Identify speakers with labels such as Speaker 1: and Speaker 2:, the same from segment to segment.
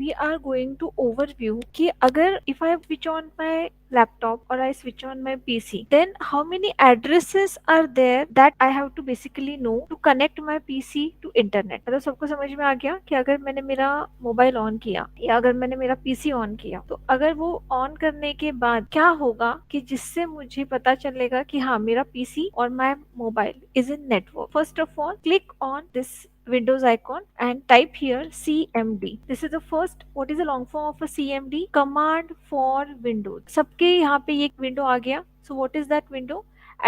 Speaker 1: we are going to overview कि अगर if I switch on my laptop or I switch on my PC, then how many addresses are there that I have to basically know to connect my PC to internet। मतलब सबको समझ में आ गया कि अगर मैंने मेरा मोबाइल ऑन किया या अगर मैंने मेरा पीसी ऑन किया तो अगर वो ऑन करने के बाद क्या होगा कि जिससे मुझे पता चलेगा कि हाँ मेरा पीसी और my mobile is in network. First of all click on this Windows icon and type here CMD. This is the first, what is the long form of a CMD? Command for Windows। सबके यहाँ पे ये window आ गया। So what is that window?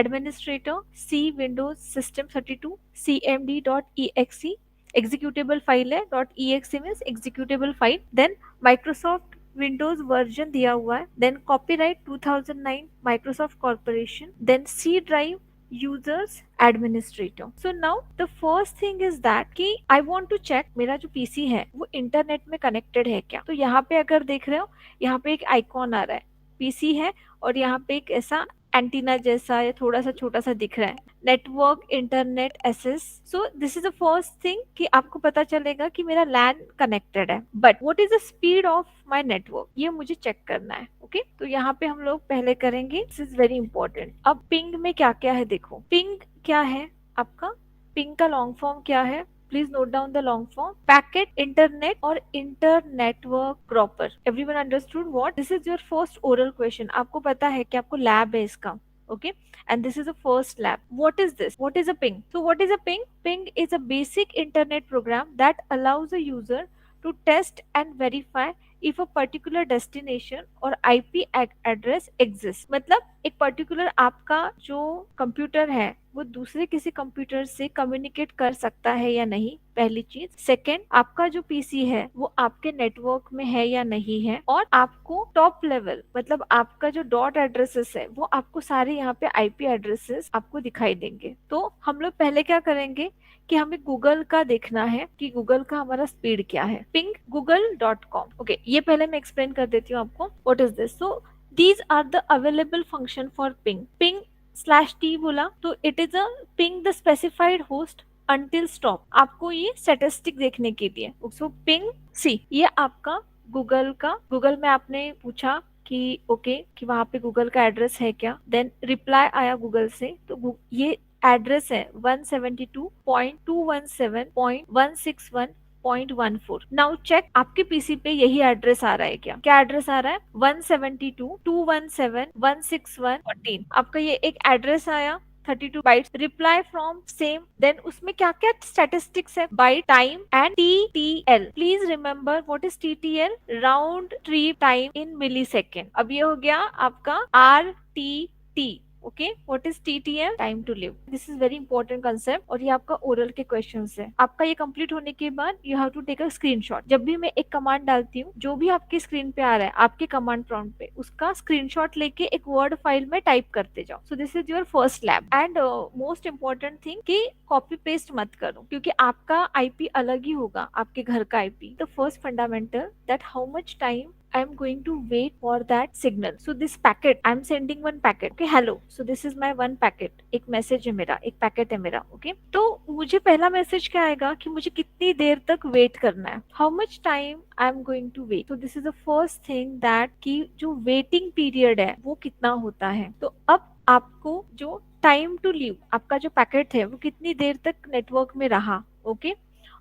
Speaker 1: Administrator C Windows System 32 cmd.exe executable file है .exe means executable file। then Microsoft Windows version दिया हुआ है। Then copyright 2009 Microsoft corporation. Then C drive users administrator. So now the first thing is that कि I want to check मेरा जो PC है वो internet में कनेक्टेड है क्या। तो यहाँ पे अगर देख रहे हो यहाँ पे एक आइकॉन आ रहा है, पीसी है और यहाँ पे एक ऐसा एंटीना जैसा या थोड़ा सा छोटा सा दिख रहा है, network internet access. So this is the first thing कि आपको पता चलेगा कि मेरा लैन कनेक्टेड है, but what is the speed of my network ये मुझे चेक करना है। ओके तो यहाँ पे हम लोग पहले करेंगे, दिस इज वेरी इंपॉर्टेंट। अब पिंग में क्या क्या है देखो। पिंग क्या है आपका, पिंग का लॉन्ग फॉर्म क्या है, please note down the long form. Packet internet और inter network proper. Everyone understood what? This is your first oral question. आपको पता है कि आपको लैब है इसका। Okay, and this is the first lab. What is this? What is a ping? So what is a ping? Ping is a basic internet program that allows a user to test and verify if a particular destination or IP address exists। मतलब एक particular आपका जो computer है वो दूसरे किसी computer से communicate कर सकता है या नहीं, पहली चीज। सेकेंड, आपका जो पीसी है वो आपके नेटवर्क में है या नहीं है, और आपको टॉप लेवल मतलब आपका जो डॉट एड्रेसेस है वो आपको सारे यहाँ पे आईपी एड्रेसेस आपको दिखाई देंगे। तो हम लोग पहले क्या करेंगे कि हमें गूगल का देखना है कि गूगल का हमारा स्पीड क्या है। Ping google.com। ओके ये पहले मैं एक्सप्लेन कर देती हूँ आपको what is this. So these are the available function for ping. Ping slash T बोला तो it is a ping the specified host until stop. आपको ये स्टैटिस्टिक देखने के लिए। सो पिंग सी ये आपका गूगल का, गूगल में आपने पूछा कि ओके कि वहां पे गूगल का एड्रेस है क्या, देन रिप्लाई आया गूगल से। तो ये एड्रेस है 172.217.161.14। नाउ चेक आपके पीसी पे यही एड्रेस आ रहा है क्या? क्या एड्रेस आ रहा है? 172.217.161.14। आपका ये एक एड्रेस आया 32 bytes. Reply from same, then उसमें क्या क्या स्टैटिस्टिक्स है, byte, time and TTL। Please remember what is TTL? Round trip time in millisecond. अब ये हो गया आपका RTT। Okay what is TTL? Time to live. This is very important concept और ये आपका ओरल के क्वेश्चन है। आपका ये कंप्लीट होने के बाद you have to take a screenshot. जब भी मैं एक कमांड डालती हूँ जो भी आपकी स्क्रीन पे आ रहा है आपके कमांड प्रॉम्प्ट पे, उसका स्क्रीनशॉट लेके एक वर्ड फाइल में टाइप करते जाओ। सो this is your first lab. And most important thing कि कॉपी पेस्ट मत करो क्योंकि आपका आईपी अलग ही होगा आपके घर का IP. The first fundamental that how much time I am going to wait for that signal. So this packet, I am sending one packet. Okay, hello. So this is my one packet. एक message है मेरा, एक packet है मेरा। Okay तो मुझे पहला message क्या आएगा कि मुझे कितनी देर तक वेट करना है, how much time I am going to wait. तो this is the first thing that कि जो वेटिंग पीरियड है वो कितना होता है। तो अब आपको जो टाइम टू लीव आपका जो पैकेट है वो कितनी देर तक नेटवर्क में रहा, ओके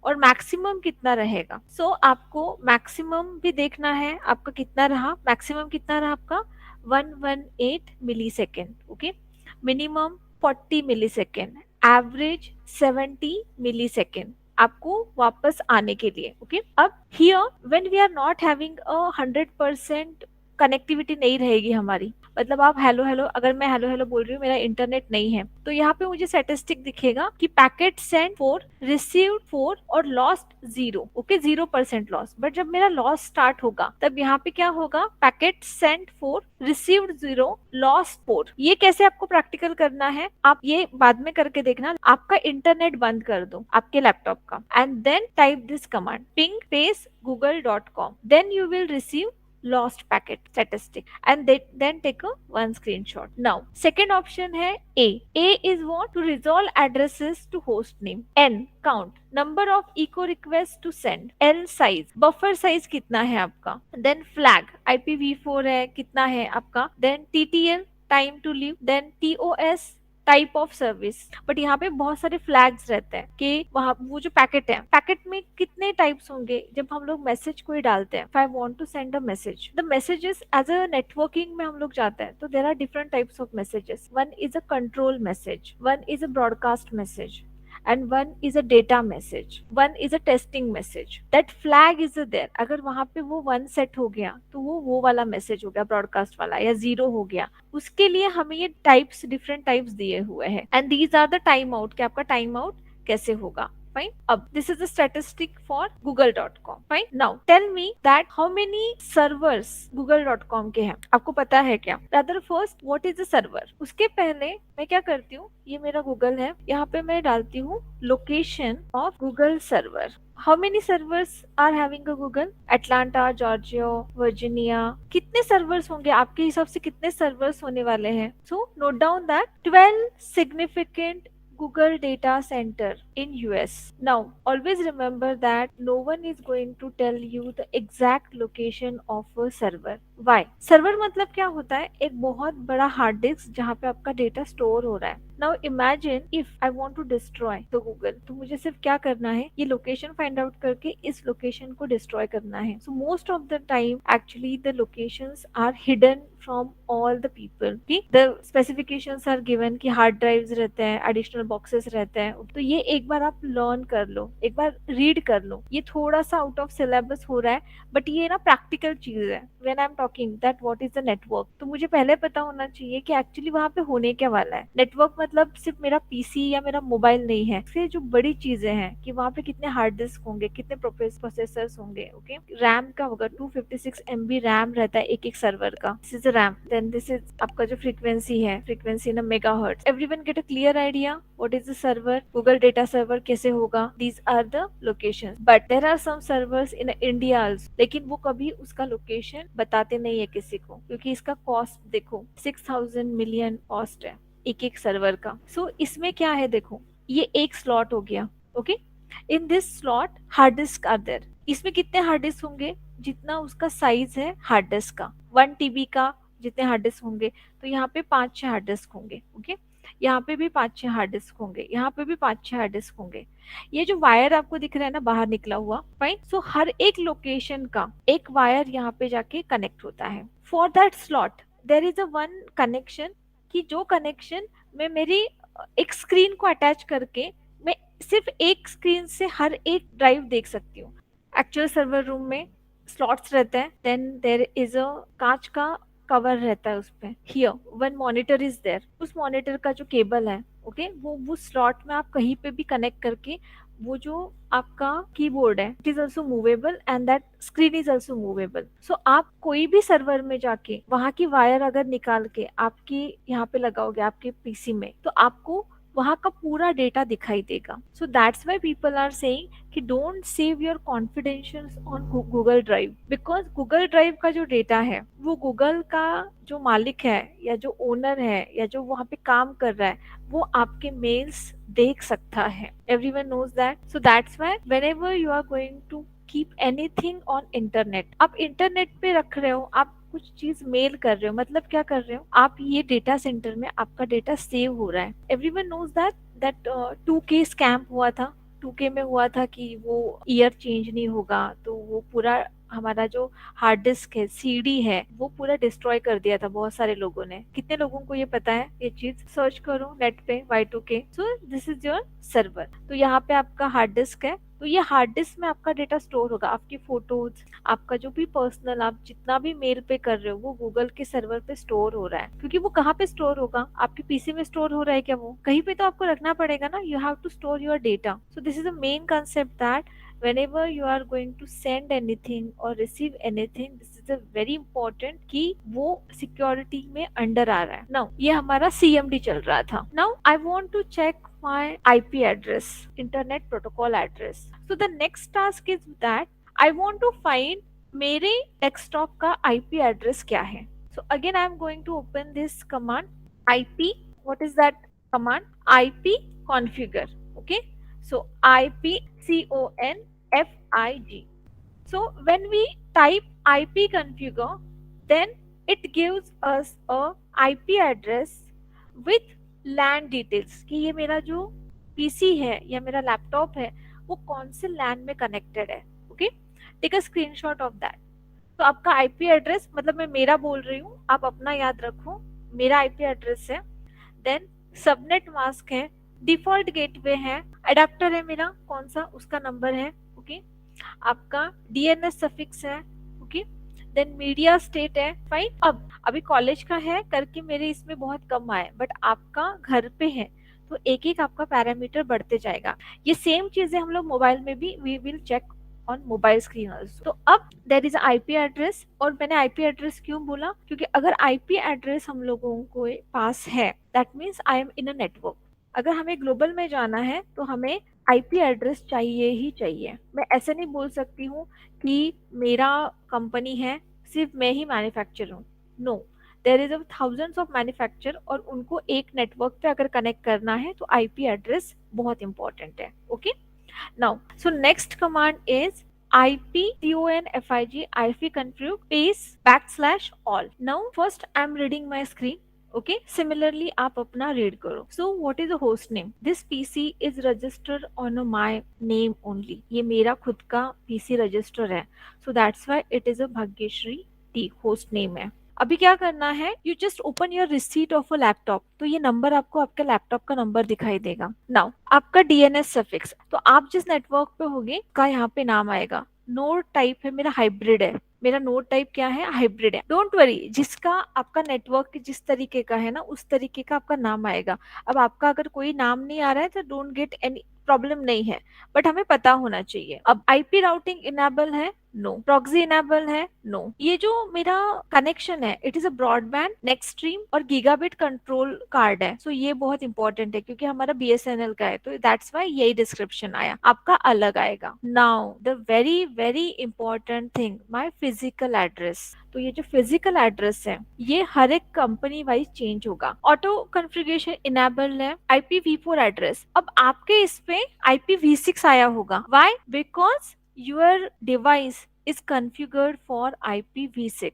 Speaker 1: और मैक्सिमम कितना रहेगा। सो आपको मैक्सिमम भी देखना है आपका कितना रहा। मैक्सिमम कितना रहा आपका 118 millisecond. Okay minimum 40 millisecond, average 70 millisecond आपको वापस आने के लिए। ओके अब here when we are not having a 100% connectivity नहीं रहेगी हमारी, मतलब आप हेलो हेलो, अगर मैं हेलो हेलो बोल रही हूँ मेरा इंटरनेट नहीं है तो यहाँ पे मुझे स्टैटिस्टिक दिखेगा कि पैकेट सेंड 4, रिसीव्ड 4 और लॉस्ट 0। Okay 0% loss. बट जब मेरा लॉस स्टार्ट होगा तब यहाँ पे क्या होगा, पैकेट सेंड 4, रिसीव्ड 0, लॉस्ट 4। ये कैसे आपको प्रैक्टिकल करना है आप ये बाद में करके देखना। आपका इंटरनेट बंद कर दो आपके लैपटॉप का and then type this command ping space google.com, then you will receive lost packet statistic, and then take a one screenshot. Now second option है A is what? To resolve addresses to host name. N, count number of echo requests to send. L, size, buffer size कितना है आपका. Then flag, IPv4 है कितना है आपका. Then TTL, time to leave. Then TOS, type of service. But यहाँ पे बहुत सारे फ्लैग्स रहते हैं कि वहाँ वो जो पैकेट है, पैकेट में कितने टाइप्स होंगे. जब हम लोग मैसेज कोई डालते हैं, if I want to send a message, the messages as a networking में हम लोग जाते हैं तो there are different types of messages. One is a control message, one is a broadcast message, and one is a data message, one is a testing message. That flag is there. अगर वहां पे वो one set हो गया तो वो वाला message हो गया ब्रॉडकास्ट वाला, या जीरो हो गया, उसके लिए हमें ये टाइप्स, डिफरेंट टाइप्स दिए हुए हैं. And these are the time out, कि आपका टाइम आउट कैसे होगा. Fine. अब this is the statistic for google.com. Fine. Now tell me that how many servers google.com के हैं. आपको पता है क्या? Rather first what is the server? उसके पहले मैं क्या करती हूँ, ये मेरा गूगल है, यहाँ पे मैं डालती हूँ location of Google server. How many servers are having a Google? Atlanta, Georgia, Virginia. कितने servers होंगे आपके हिसाब से, कितने servers होने वाले हैं? So note down that 12 significant Google data center in US. Now always remember that no one is going to tell you the exact location of a server. Why? Server मतलब क्या होता है? एक बहुत बड़ा हार्ड डिस्क जहाँ पे आपका डेटा स्टोर हो रहा है. Now imagine if I want to destroy the Google, तो मुझे सिर्फ क्या करना है, ये लोकेशन फाइंड आउट करके इस लोकेशन को डिस्ट्रॉय करना है. So most of the time actually the locations are hidden from all the people. The specifications are given कि हार्ड ड्राइव्स रहते हैं, एडिशनल बॉक्सेस रहते हैं. तो ये एक बार आप लर्न कर लो, एक बार रीड कर लो. ये थोड़ा सा आउट ऑफ सिलेबस हो रहा है, बट ये ना प्रैक्टिकल चीज है. When I am talking that what is the network, तो मुझे पहले पता होना चाहिए कि एक्चुअली वहां पे होने क्या वाला है. नेटवर्क मतलब सिर्फ मेरा पीसी या मेरा मोबाइल नहीं है. इससे जो बड़ी चीजें हैं कि वहां पे कितने हार्ड डिस्क होंगे, कितने प्रोसेसर्स होंगे. ओके, रैम का होगा 256 MB रैम रहता है एक एक सर्वर का. This is RAM. Then this is आपका जो फ्रीक्वेंसी है, frequency in megahertz. Everyone get a clear idea what is the server. Google data server कैसे होगा. These are the locations. But there are some servers in India also, लेकिन वो कभी उसका location बताते नहीं है किसी को, क्योंकि इसका कॉस्ट देखो 6000 मिलियन कॉस्ट है एक एक सर्वर का. सो इसमें क्या है, देखो ये एक स्लॉट हो गया. Okay, in this slot hard disk are there. इसमें कितने हार्ड डिस्क होंगे, जितना उसका साइज है हार्ड डिस्क का. 1 TB का जितने हार्ड डिस्क होंगे, तो यहाँ पे 5-6 हार्ड डिस्क होंगे. ओके, यहाँ पे भी 5-6 हार्ड डिस्क होंगे, यहाँ पे भी 5-6 हार्ड डिस्क होंगे. ये जो वायर आपको दिख रहा है ना बाहर निकला हुआ, फाइन. सो हर एक लोकेशन का एक वायर यहाँ पे जाके कनेक्ट होता है. For that slot there is a one connection, कि जो कनेक्शन में मेरी एक स्क्रीन को अटैच करके मैं सिर्फ एक स्क्रीन से हर एक ड्राइव देख सकती हूँ. एक्चुअल सर्वर रूम में स्लॉट्स रहते हैं. देन देयर इज अ कांच का कवर रहता है उस पे. Here one monitor is there. उस मॉनिटर का जो केबल है, ओके, वो स्लॉट में आप कहीं पे भी कनेक्ट करके, वो जो आपका कीबोर्ड है it is also movable and that screen is also movable. So आप कोई भी सर्वर में जाके वहां की वायर अगर निकाल के आपकी यहाँ पे लगाओगे आपके पीसी में, तो आपको वहां का पूरा डेटा दिखाई देगा. So that's why people are saying कि don't save your confidentials on Google Drive, because Google Drive का जो डेटा है वो गूगल का जो मालिक है या जो ओनर है या जो वहां पे काम कर रहा है, वो आपके मेल्स देख सकता है. Everyone knows that. So that's why whenever you are going to keep anything on internet, आप इंटरनेट पे रख रहे हो, आप कुछ चीज मेल कर रहे हो, मतलब क्या कर रहे हो आप, ये डेटा सेंटर में आपका डेटा सेव हो रहा है. Everyone knows that 2K scam हुआ था. 2K में हुआ था कि वो ईयर चेंज नहीं होगा, तो वो पूरा हमारा जो हार्ड डिस्क है, सीडी है, वो पूरा डिस्ट्रॉय कर दिया था बहुत सारे लोगों ने. कितने लोगों को ये पता है ये चीज, सर्च करो नेट पे Y2K. So this is your server. तो यहाँ पे आपका हार्ड डिस्क है, तो ये हार्ड डिस्क में आपका डेटा स्टोर होगा. आपकी फोटोज, आपका जो भी पर्सनल, आप जितना भी मेल पे कर रहे हो, वो गूगल के सर्वर पे स्टोर हो रहा है. क्योंकि वो कहाँ पे स्टोर होगा, आपके पीसी में स्टोर हो रहा है क्या, वो कहीं पे तो आपको रखना पड़ेगा ना. You have to store your data. So this is the main concept that whenever you are going to send anything or receive anything, this is a very important कि वो सिक्योरिटी में अंडर आ रहा है. नाउ ये हमारा CMD चल रहा था. Now I want to check my IP address, internet protocol address. So the next task is that I want to find मेरे डेस्कटॉप का आईपी एड्रेस क्या है. So again I am going to open this command IP. What is that command? IP configure. Okay, so IP config. So when we type IP configure, then it gives us a IP address with LAN details कि ये मेरा जो PC है या मेरा laptop है वो कौन से LAN में कनेक्टेड है. Okay, take a screenshot of that. तो आपका आईपी एड्रेस, मतलब मैं मेरा बोल रही हूँ, आप अपना याद रखो. मेरा आईपी एड्रेस है, देन सबनेट मास्क है, डिफॉल्ट गेटवे है, अडेप्टर है मेरा कौन सा उसका नंबर है. ओके, आपका डीएनएस सफिक्स है. ओके, देन मीडिया स्टेट है. फाइन. अब अभी कॉलेज का है करके मेरे इसमें बहुत कम आए, बट आपका घर पे है तो एक एक आपका पैरामीटर बढ़ते जाएगा. ये सेम चीजें हम लोग मोबाइल में भी we will check on mobile screen also. तो अब देर इज आईपी एड्रेस. और मैंने आईपी एड्रेस क्यों बोला, क्योंकि अगर आईपी एड्रेस हम लोगों को पास है that means I am in a network. अगर हमें ग्लोबल में जाना है तो हमें आईपी एड्रेस चाहिए ही चाहिए. मैं ऐसे नहीं बोल सकती हूँ कि मेरा कंपनी है सिर्फ मैं ही मैन्युफैक्चर हूँ. No, there is thousands of manufacture और उनको एक नेटवर्क पे अगर कनेक्ट करना है तो आईपी एड्रेस बहुत इंपॉर्टेंट है. Okay, now so next command is ipconfig ipconfig space backslash all. Now first I'm reading my screen. Okay, similarly आप अपना रीड करो. So what is the host name? This PC is registered on my name only. ये मेरा खुद का PC register है, सो that's why it is a Bhagyashree T host name है. अभी क्या करना है, you just open your receipt of a laptop. तो ये नंबर आपको आपके लैपटॉप का नंबर दिखाई देगा. नाउ आपका डीएनएस सफिक्स, तो आप जिस नेटवर्क पे होगे का यहाँ पे नाम आएगा. नोड टाइप है मेरा हाइब्रिड है. मेरा नोड टाइप क्या है? हाइब्रिड है. डोंट वरी, जिसका आपका नेटवर्क जिस तरीके का है ना उस तरीके का आपका नाम आएगा. अब आपका अगर कोई नाम नहीं आ रहा है तो डोंट गेट एनी प्रॉब्लम नहीं है, बट हमें पता होना चाहिए. अब आईपी राउटिंग इनेबल है? नो. प्रॉक्सी इनेबल है? नो. ये जो मेरा कनेक्शन है it is a broadband next stream और गीगाबिट कंट्रोल कार्ड है. सो ये बहुत इंपॉर्टेंट है क्योंकि हमारा बीएसएनएल का है, तो दैट्स वाई यही डिस्क्रिप्शन आया. आपका अलग आएगा. Now the very very important thing, my physical address. तो ये जो फिजिकल एड्रेस है ये हर एक कंपनी वाइज चेंज होगा. ऑटो कॉन्फ़िगरेशन इनेबल है. IPv4 एड्रेस, अब आपके इस पे IPv6 आया होगा. Why? Because your device is configured for IPv6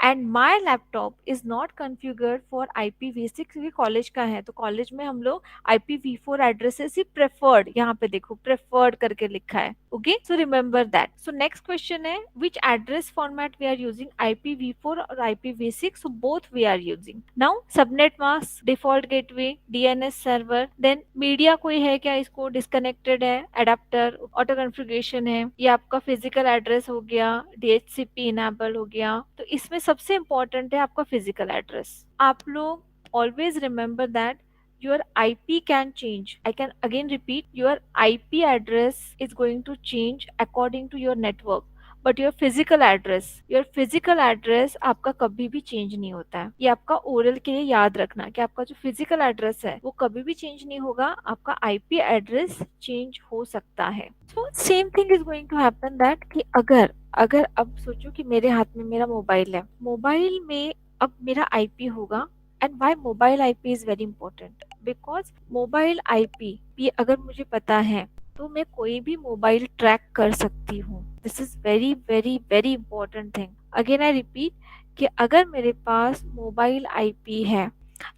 Speaker 1: and my laptop is not configured for IPv6 क्योंकि कॉलेज का है. तो कॉलेज में हम लोग IPv4 एड्रेसेस ही प्रेफर्ड, यहाँ पे देखो प्रेफर्ड करके लिखा है. Okay, so remember that. So next question है which address format we are using, IPv4 और IPv6. So both we are using. Now subnet mask, default gateway, DNS server, then media कोई है क्या, इसको डिस्कनेक्टेड है, अडेप्टर, ऑटो कॉन्फ़िगरेशन है, ये आपका फिजिकल एड्रेस हो गया, DHCP इनेबल हो गया. तो इसमें सबसे इंपॉर्टेंट है आपका फिजिकल एड्रेस. आप लोग always remember that your IP can change. I can again repeat, your IP address is going to change according to your network, but your physical address आपका कभी भी चेंज नहीं होता है. ये आपका ओरल के लिए याद रखना कि आपका जो फिजिकल एड्रेस है वो कभी भी चेंज नहीं होगा. आपका आईपी एड्रेस चेंज हो सकता है. So same thing is going to happen that कि अगर अगर अब सोचो कि मेरे हाथ में मेरा मोबाइल है, मोबाइल में अब मेरा आईपी होगा. And why mobile IP is very important, because mobile IP अगर मुझे पता है तो मैं कोई भी मोबाइल ट्रैक कर सकती हूँ. This is very very very important thing. Again I repeat कि अगर मेरे पास मोबाइल आईपी है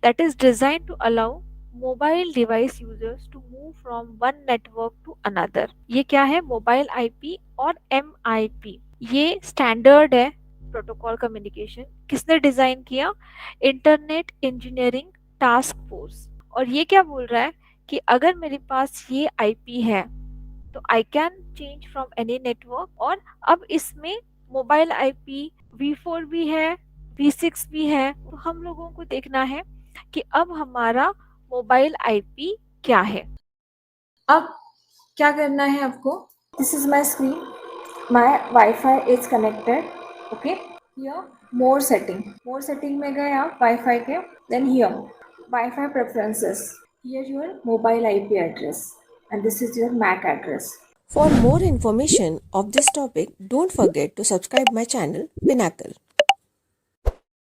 Speaker 1: that is design to allow mobile device users to move from one network to another. ये क्या है? मोबाइल आईपी और MIP. ये स्टैंडर्ड है प्रोटोकॉल कम्युनिकेशन. किसने डिजाइन किया? Internet engineering task force. और ये क्या बोल रहा है कि अगर मेरे पास ये आईपी है तो I can change from any network. और अब इसमें मोबाइल आईपी V4 भी है, V6 भी है. तो हम लोगों को देखना है कि अब हमारा मोबाइल आईपी क्या है. अब क्या करना है आपको? This is my screen, my wifi is connected. Okay, here more setting में गए आप वाईफाई के. Then here wifi preferences, here your mobile IP address and this is your MAC address.
Speaker 2: For more information of this topic, don't forget to subscribe my channel Pinnacle.